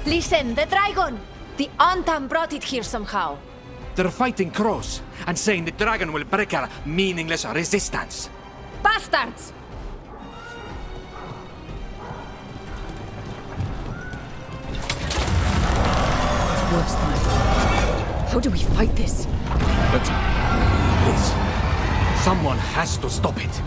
Listen, the dragon! The Antam brought it here somehow. They're fighting crows, and saying the dragon will break our meaningless resistance. Bastards! It's worse than I thought. How do we fight this? But... please. Someone has to stop it.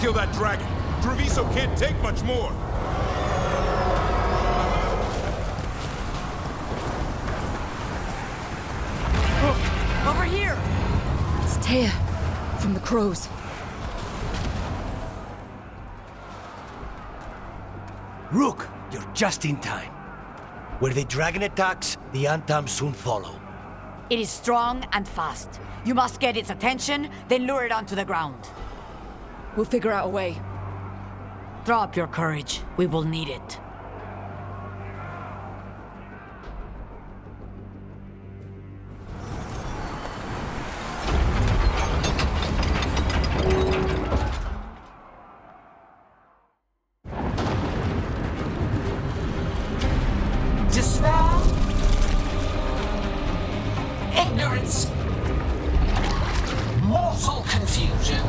Kill that dragon. Treviso can't take much more. Over here! It's Taya, from the crows. Rook, you're just in time. Where the dragon attacks, the Antam soon follow. It is strong and fast. You must get its attention, then lure it onto the ground. We'll figure out a way. Drop your courage. We will need it. Despair, ignorance, mortal confusion.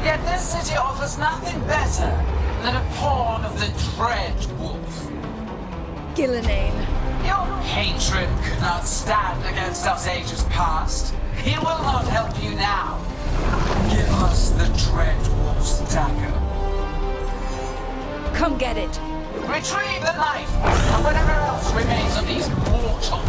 Yet this city offers nothing better than a pawn of the Dread Wolf. Gillenane. Your hatred could not stand against us ages past. He will not help you now. Give us the Dread Wolf's dagger. Come get it. Retrieve the knife and whatever else remains of these mortals.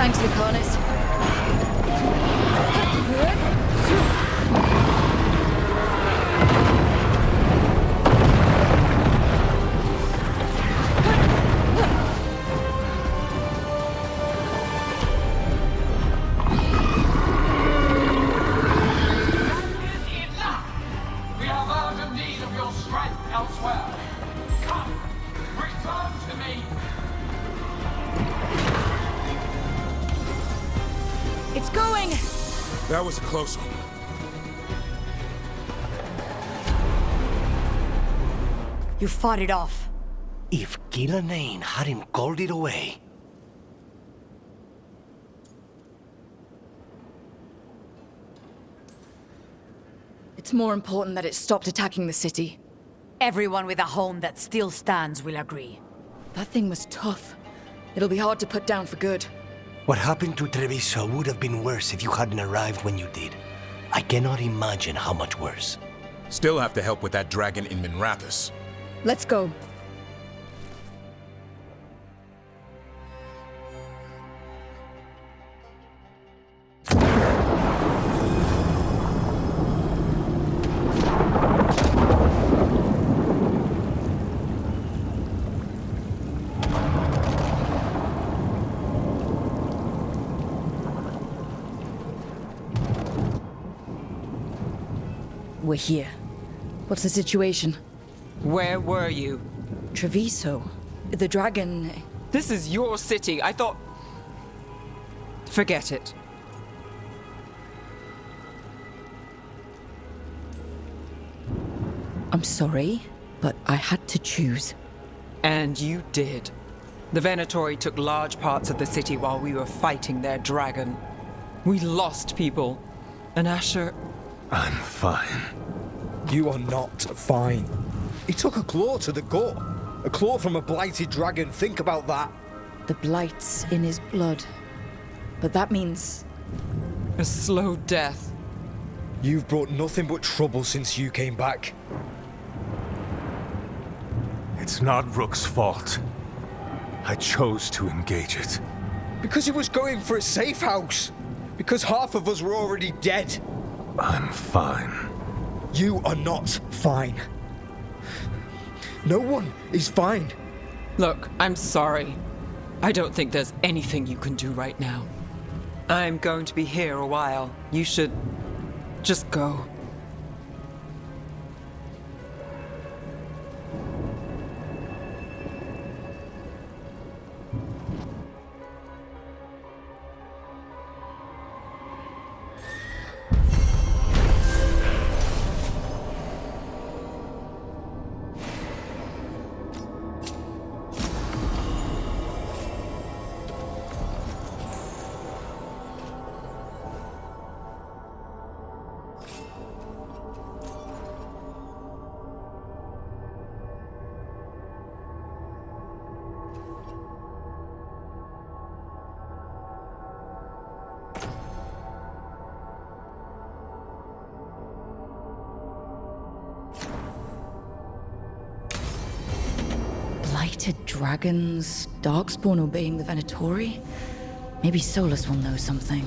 Thanks, Lucanus. Enough! We have urgent need of your strength elsewhere. Come, return to me. It's going! That was a close one. You fought it off. If Gillenane hadn't called it away... It's more important that it stopped attacking the city. Everyone with a home that still stands will agree. That thing was tough. It'll be hard to put down for good. What happened to Treviso would have been worse if you hadn't arrived when you did. I cannot imagine how much worse. Still have to help with that dragon in Minrathous. Let's go. We're here. What's the situation? Where were you? Treviso. The dragon... This is your city. I thought... Forget it. I'm sorry, but I had to choose. And you did. The Venatori took large parts of the city while we were fighting their dragon. We lost people. And Asher... I'm fine. You are not fine. He took a claw to the gut. A claw from a blighted dragon. Think about that. The blight's in his blood. But that means... A slow death. You've brought nothing but trouble since you came back. It's not Rook's fault. I chose to engage it. Because he was going for a safe house. Because half of us were already dead. I'm fine. You are not fine. No one is fine. Look, I'm sorry. I don't think there's anything you can do right now. I'm going to be here a while. You should... just go. Blighted dragons, Darkspawn obeying the Venatori? Maybe Solus will know something.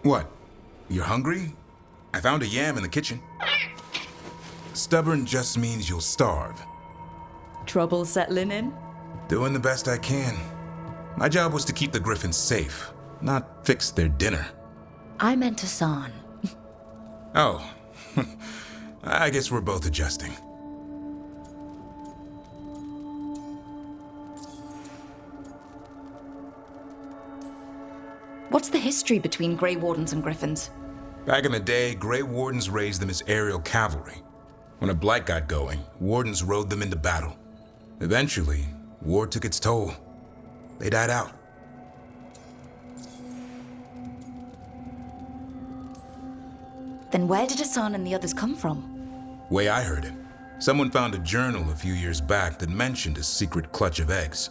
What? You're hungry? I found a yam in the kitchen. Stubborn just means you'll starve. Trouble settling in? Doing the best I can. My job was to keep the Griffins safe, not fix their dinner. I meant Hassan. Oh. I guess we're both adjusting. What's the history between Grey Wardens and Griffins? Back in the day, Grey Wardens raised them as aerial cavalry. When a blight got going, Wardens rode them into battle. Eventually, war took its toll. They died out. Then where did Hassan and the others come from? Way I heard it, someone found a journal a few years back that mentioned a secret clutch of eggs.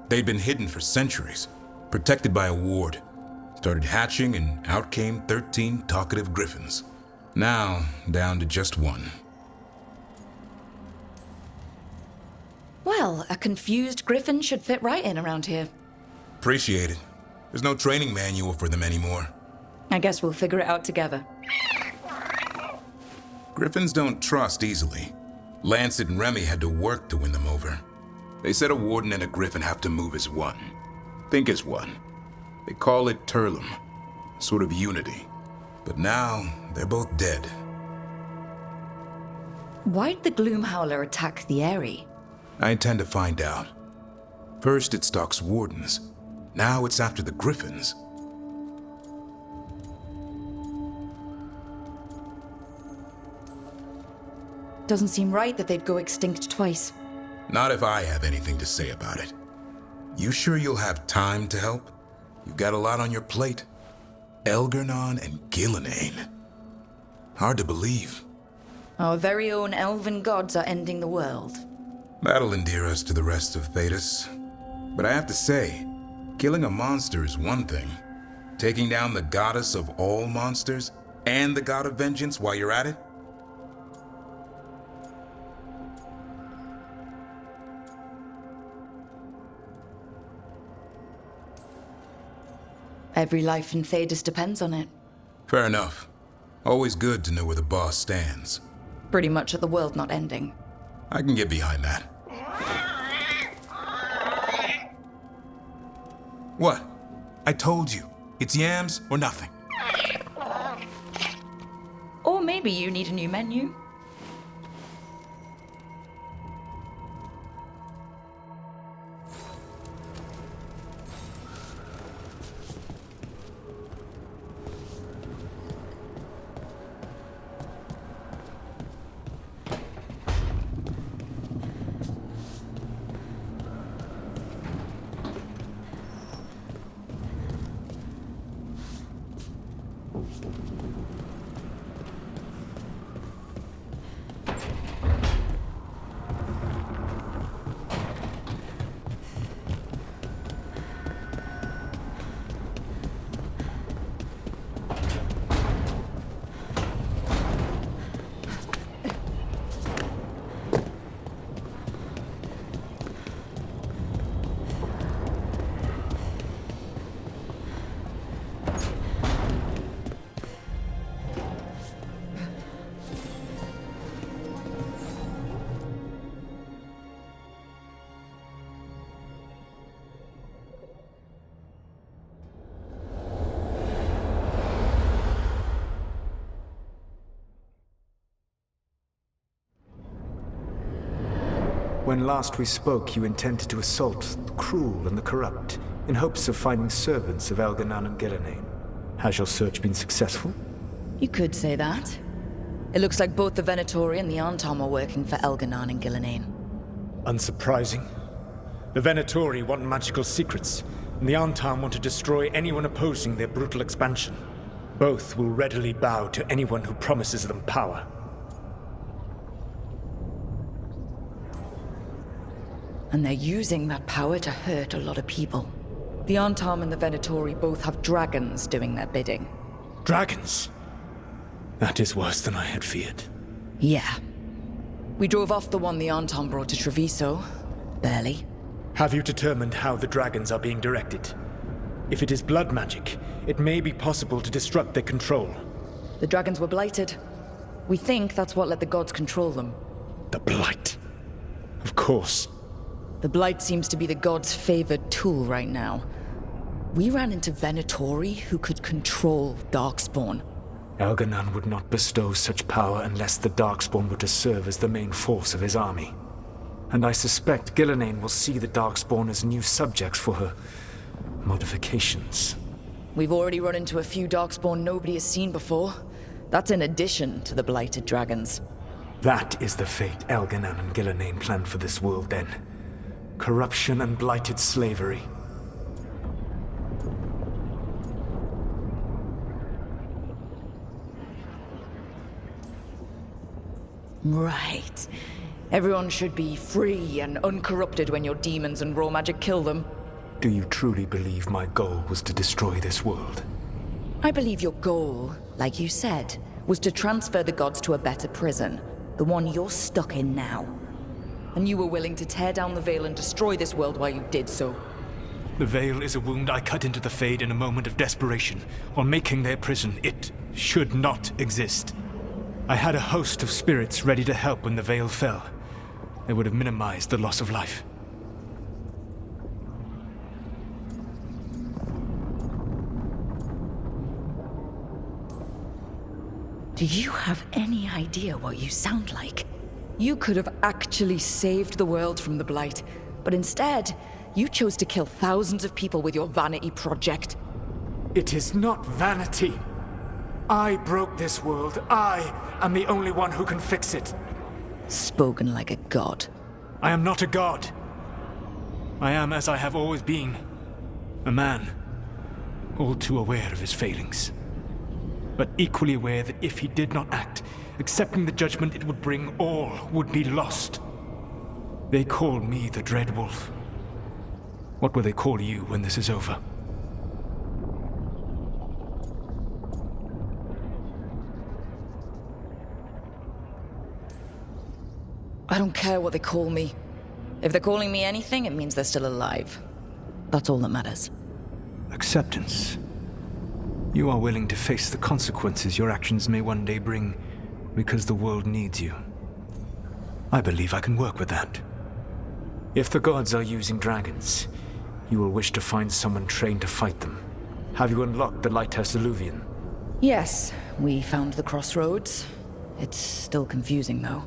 They'd been hidden for centuries, protected by a ward. Started hatching and out came 13 talkative griffins. Now, down to just one. Well, a confused griffin should fit right in around here. Appreciate it. There's no training manual for them anymore. I guess we'll figure it out together. Griffins don't trust easily. Lancet and Remy had to work to win them over. They said a warden and a griffin have to move as one. Think as one. They call it Turlum, sort of unity. But now, they're both dead. Why'd the Gloom Howler attack the Eyrie? I intend to find out. First it stalks wardens. Now it's after the griffins. Doesn't seem right that they'd go extinct twice. Not if I have anything to say about it. You sure you'll have time to help? You've got a lot on your plate. Elgernon and Gillenane. Hard to believe. Our very own elven gods are ending the world. That'll endear us to the rest of Thedas. But I have to say, killing a monster is one thing. Taking down the goddess of all monsters and the god of vengeance while you're at it? Every life in Thedas depends on it. Fair enough. Always good to know where the boss stands. Pretty much at the world not ending. I can get behind that. What? I told you. It's yams or nothing. Or maybe you need a new menu. When last we spoke, you intended to assault the cruel and the corrupt, in hopes of finding servants of Elgernon and Gillenane. Has your search been successful? You could say that. It looks like both the Venatori and the Antom are working for Elgernon and Gillenane. Unsurprising. The Venatori want magical secrets, and the Antom want to destroy anyone opposing their brutal expansion. Both will readily bow to anyone who promises them power. And they're using that power to hurt a lot of people. The Antom and the Venatori both have dragons doing their bidding. Dragons? That is worse than I had feared. Yeah. We drove off the one the Antom brought to Treviso. Barely. Have you determined how the dragons are being directed? If it is blood magic, it may be possible to disrupt their control. The dragons were blighted. We think that's what let the gods control them. The Blight. Of course. The Blight seems to be the gods' favored tool right now. We ran into Venatori, who could control Darkspawn. Elganon would not bestow such power unless the Darkspawn were to serve as the main force of his army. And I suspect Gillenane will see the Darkspawn as new subjects for her modifications. We've already run into a few Darkspawn nobody has seen before. That's in addition to the blighted dragons. That is the fate Elganon and Gillenane planned for this world then. Corruption and blighted slavery. Right. Everyone should be free and uncorrupted when your demons and raw magic kill them. Do you truly believe my goal was to destroy this world? I believe your goal, like you said, was to transfer the gods to a better prison. The one you're stuck in now. And you were willing to tear down the Veil and destroy this world while you did so. The Veil is a wound I cut into the Fade in a moment of desperation, while making their prison. It should not exist. I had a host of spirits ready to help when the Veil fell. They would have minimized the loss of life. Do you have any idea what you sound like? You could have actually saved the world from the Blight, but instead, you chose to kill thousands of people with your vanity project. It is not vanity. I broke this world. I am the only one who can fix it. Spoken like a god. I am not a god. I am as I have always been. A man. All too aware of his failings. But equally aware that if he did not act, accepting the judgment it would bring, all would be lost. They call me the Dread Wolf. What will they call you when this is over? I don't care what they call me. If they're calling me anything, it means they're still alive. That's all that matters. Acceptance. You are willing to face the consequences your actions may one day bring because the world needs you. I believe I can work with that. If the gods are using dragons, you will wish to find someone trained to fight them. Have you unlocked the Lighthouse Illuvian? Yes, we found the crossroads. It's still confusing, though.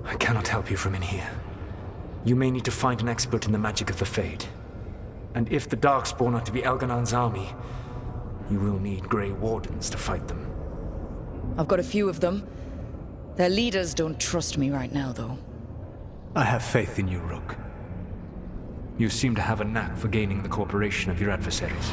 I cannot help you from in here. You may need to find an expert in the magic of the Fade. And if the Darkspawn are to be Elganon's army, you will need Grey Wardens to fight them. I've got a few of them. Their leaders don't trust me right now, though. I have faith in you, Rook. You seem to have a knack for gaining the cooperation of your adversaries.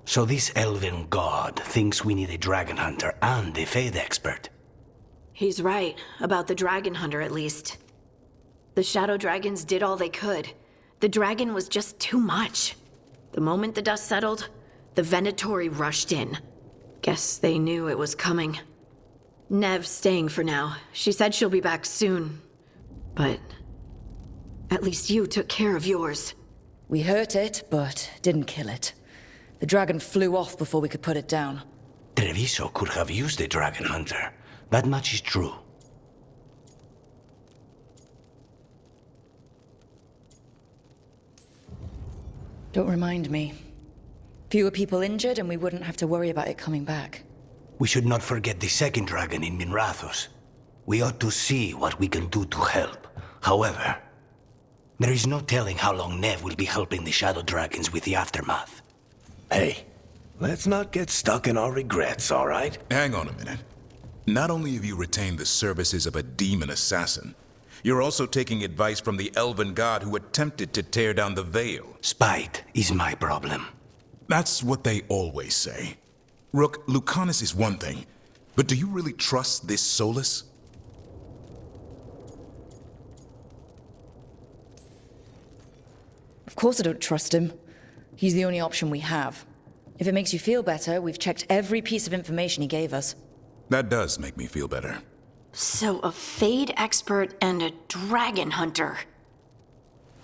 So this elven god thinks we need a dragon hunter and a Fade expert. He's right, about the dragon hunter at least. The shadow dragons did all they could. The dragon was just too much. The moment the dust settled, the Venatori rushed in. Guess they knew it was coming. Nev's staying for now. She said she'll be back soon. But at least you took care of yours. We hurt it, but didn't kill it. The dragon flew off before we could put it down. Treviso could have used a dragon hunter. That much is true. Don't remind me. Fewer people injured and we wouldn't have to worry about it coming back. We should not forget the second dragon in Minrathos. We ought to see what we can do to help. However, there is no telling how long Nev will be helping the Shadow Dragons with the aftermath. Hey, let's not get stuck in our regrets, all right? Hang on a minute. Not only have you retained the services of a demon assassin, you're also taking advice from the elven god who attempted to tear down the Veil. Spite is my problem. That's what they always say. Rook, Lucanus is one thing, but do you really trust this Solus? Of course I don't trust him. He's the only option we have. If it makes you feel better, we've checked every piece of information he gave us. That does make me feel better. So a Fade expert and a dragon hunter.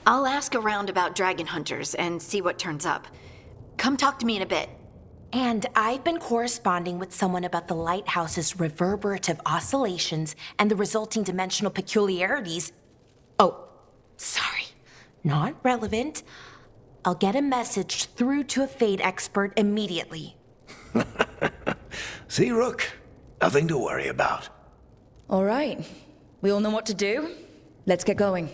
I'll ask around about dragon hunters and see what turns up. Come talk to me in a bit. And I've been corresponding with someone about the lighthouse's reverberative oscillations and the resulting dimensional peculiarities. Oh, sorry. Not relevant. I'll get a message through to a Fade expert immediately. See, Rook? Nothing to worry about. All right. We all know what to do. Let's get going.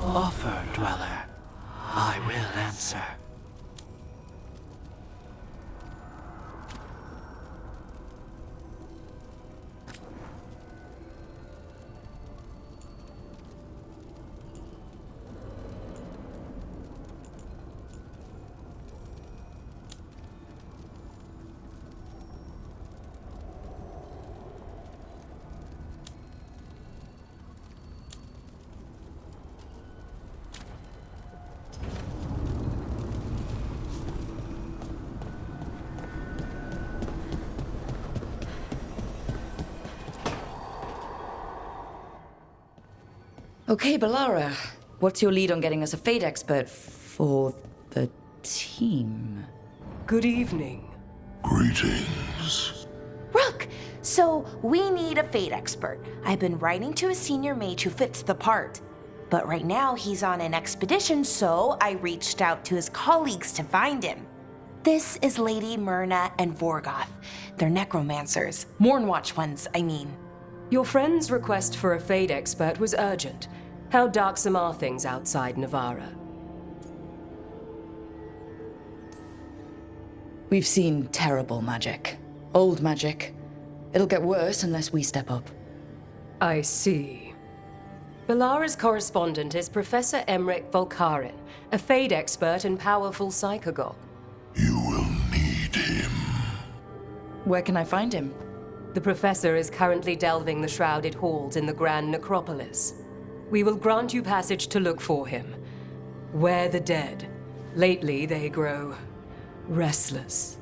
Offer, Dweller. I will answer. Okay, Balara. What's your lead on getting us a Fade expert for the team? Good evening. Greetings. Rook, so we need a Fade expert. I've been writing to a senior mage who fits the part. But right now he's on an expedition, so I reached out to his colleagues to find him. This is Lady Myrna and Vorgoth. They're necromancers. Mournwatch ones, I mean. Your friend's request for a Fade expert was urgent. How darksome are things outside Navarra? We've seen terrible magic. Old magic. It'll get worse unless we step up. I see. Belara's correspondent is Professor Emmerich Volkarin, a Fade expert and powerful psychagogue. You will need him. Where can I find him? The Professor is currently delving the shrouded halls in the Grand Necropolis. We will grant you passage to look for him. Where the dead. Lately they grow restless.